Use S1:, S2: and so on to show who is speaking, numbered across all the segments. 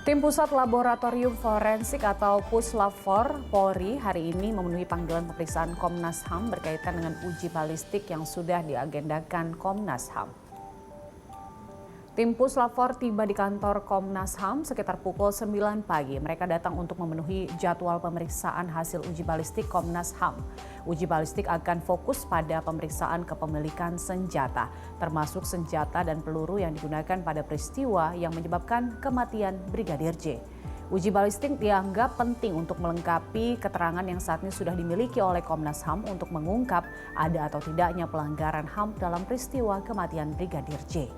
S1: Tim Pusat Laboratorium Forensik atau Puslapfor Polri hari ini memenuhi panggilan pemeriksaan Komnas HAM berkaitan dengan uji balistik yang sudah diagendakan Komnas HAM. Tim Puslapfor tiba di kantor Komnas HAM sekitar pukul 9 pagi. Mereka datang untuk memenuhi jadwal pemeriksaan hasil uji balistik Komnas HAM. Uji balistik akan fokus pada pemeriksaan kepemilikan senjata, termasuk senjata dan peluru yang digunakan pada peristiwa yang menyebabkan kematian Brigadir J. Uji balistik dianggap penting untuk melengkapi keterangan yang saat ini sudah dimiliki oleh Komnas HAM untuk mengungkap ada atau tidaknya pelanggaran HAM dalam peristiwa kematian Brigadir J.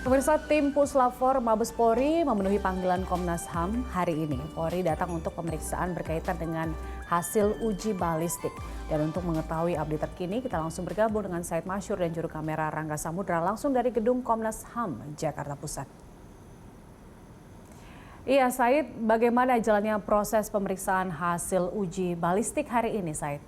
S1: Pemirsa, tim Puslapfor Mabes Polri memenuhi panggilan Komnas HAM hari ini. Polri datang untuk pemeriksaan berkaitan dengan hasil uji balistik. Dan untuk mengetahui update terkini, kita langsung bergabung dengan Said Masyur dan juru kamera Rangga Samudra langsung dari gedung Komnas HAM, Jakarta Pusat. Iya, Said, bagaimana jalannya proses pemeriksaan hasil uji balistik hari ini, Said?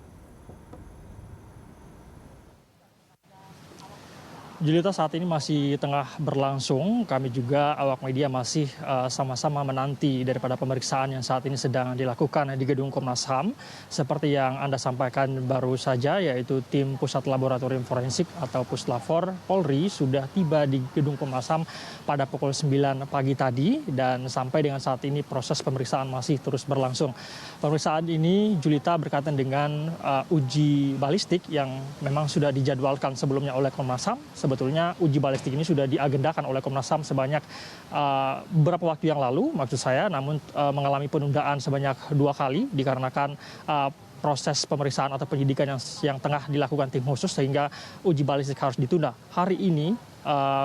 S2: Julita, saat ini masih tengah berlangsung. Kami juga awak media masih sama-sama menanti daripada pemeriksaan yang saat ini sedang dilakukan di gedung Komnas HAM. Seperti yang Anda sampaikan baru saja, yaitu tim Pusat Laboratorium Forensik atau Puslapfor Polri sudah tiba di gedung Komnas HAM pada pukul 9 pagi tadi. Dan sampai dengan saat ini proses pemeriksaan masih terus berlangsung. Pemeriksaan ini, Julita, berkaitan dengan uji balistik yang memang sudah dijadwalkan sebelumnya oleh Komnas HAM. Sebetulnya uji balistik ini sudah diagendakan oleh Komnas HAM sebanyak beberapa waktu yang lalu, maksud saya, namun mengalami penundaan sebanyak 2 kali dikarenakan proses pemeriksaan atau penyidikan yang tengah dilakukan tim khusus sehingga uji balistik harus ditunda. Hari ini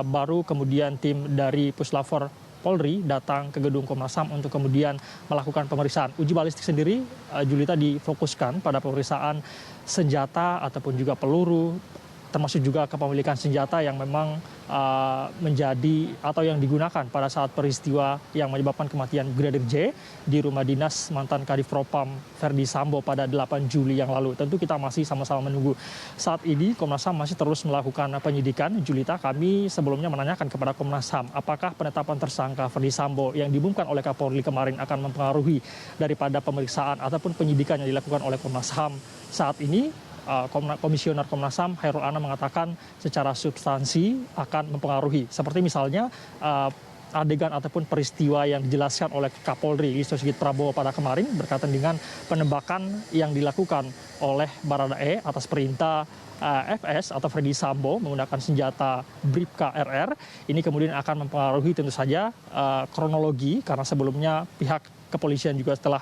S2: baru kemudian tim dari Puslapfor Polri datang ke gedung Komnas HAM untuk kemudian melakukan pemeriksaan. Uji balistik sendiri, Julita, difokuskan pada pemeriksaan senjata ataupun juga peluru, termasuk juga kepemilikan senjata yang memang menjadi atau yang digunakan pada saat peristiwa yang menyebabkan kematian Brigadir J di rumah dinas mantan Kadif Propam Ferdi Sambo pada 8 Juli yang lalu. Tentu kita masih sama-sama menunggu. Saat ini Komnas HAM masih terus melakukan penyidikan. Julita, kami sebelumnya menanyakan kepada Komnas HAM apakah penetapan tersangka Ferdi Sambo yang diumumkan oleh Kapolri kemarin akan mempengaruhi daripada pemeriksaan ataupun penyidikan yang dilakukan oleh Komnas HAM saat ini. Komisioner Komnas HAM Hairul Anam mengatakan secara substansi akan mempengaruhi. Seperti misalnya adegan ataupun peristiwa yang dijelaskan oleh Kapolri Listio Sigit Prabowo pada kemarin berkaitan dengan penembakan yang dilakukan oleh Baradae atas perintah FS atau Ferdi Sambo menggunakan senjata Bribka RR. Ini kemudian akan mempengaruhi tentu saja kronologi, karena sebelumnya pihak kepolisian juga telah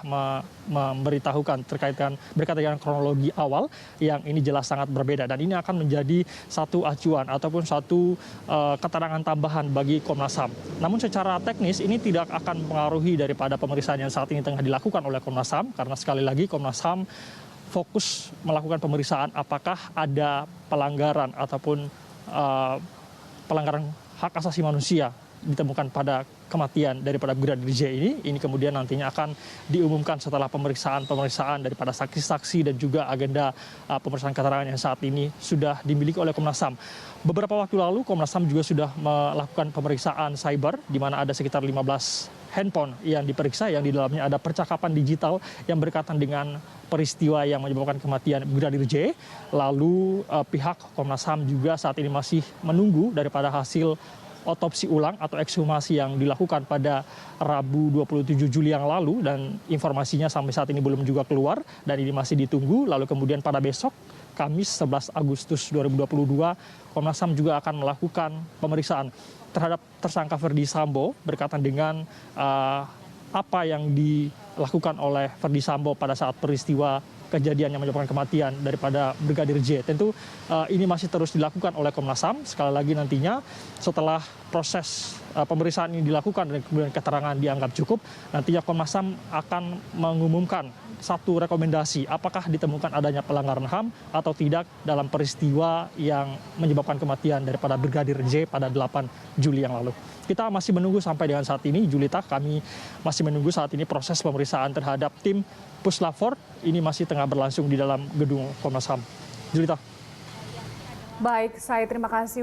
S2: memberitahukan berkaitan dengan kronologi awal yang ini jelas sangat berbeda, dan ini akan menjadi satu acuan ataupun satu keterangan tambahan bagi Komnas HAM. Namun secara teknis ini tidak akan mempengaruhi daripada pemeriksaan yang saat ini tengah dilakukan oleh Komnas HAM, karena sekali lagi Komnas HAM fokus melakukan pemeriksaan apakah ada pelanggaran ataupun pelanggaran hak asasi manusia ditemukan pada kematian daripada Brigadir J ini kemudian nantinya akan diumumkan setelah pemeriksaan daripada saksi-saksi dan juga agenda pemeriksaan keterangan yang saat ini sudah dimiliki oleh Komnas HAM. Beberapa waktu lalu Komnas HAM juga sudah melakukan pemeriksaan cyber di mana ada sekitar 15 handphone yang diperiksa, yang di dalamnya ada percakapan digital yang berkaitan dengan peristiwa yang menyebabkan kematian Brigadir J. Lalu pihak Komnas HAM juga saat ini masih menunggu daripada hasil otopsi ulang atau ekshumasi yang dilakukan pada Rabu 27 Juli yang lalu, dan informasinya sampai saat ini belum juga keluar dan ini masih ditunggu. Lalu kemudian pada besok Kamis 11 Agustus 2022 Komnas HAM juga akan melakukan pemeriksaan terhadap tersangka Ferdi Sambo berkaitan dengan apa yang dilakukan oleh Ferdi Sambo pada saat peristiwa kejadian yang menyebabkan kematian daripada Brigadir J. Tentu ini masih terus dilakukan oleh Komnas HAM. Sekali lagi nantinya setelah proses pemeriksaan ini dilakukan dan kemudian keterangan dianggap cukup, nantinya Komnas HAM akan mengumumkan satu rekomendasi apakah ditemukan adanya pelanggaran HAM atau tidak dalam peristiwa yang menyebabkan kematian daripada Brigadir J pada 8 Juli yang lalu. Kita masih menunggu sampai dengan saat ini, Julita, kami masih menunggu saat ini proses pemeriksaan pemeriksaan terhadap tim Puslap 4 ini masih tengah berlangsung di dalam gedung Komnas HAM. Julita.
S1: Baik, saya terima kasih.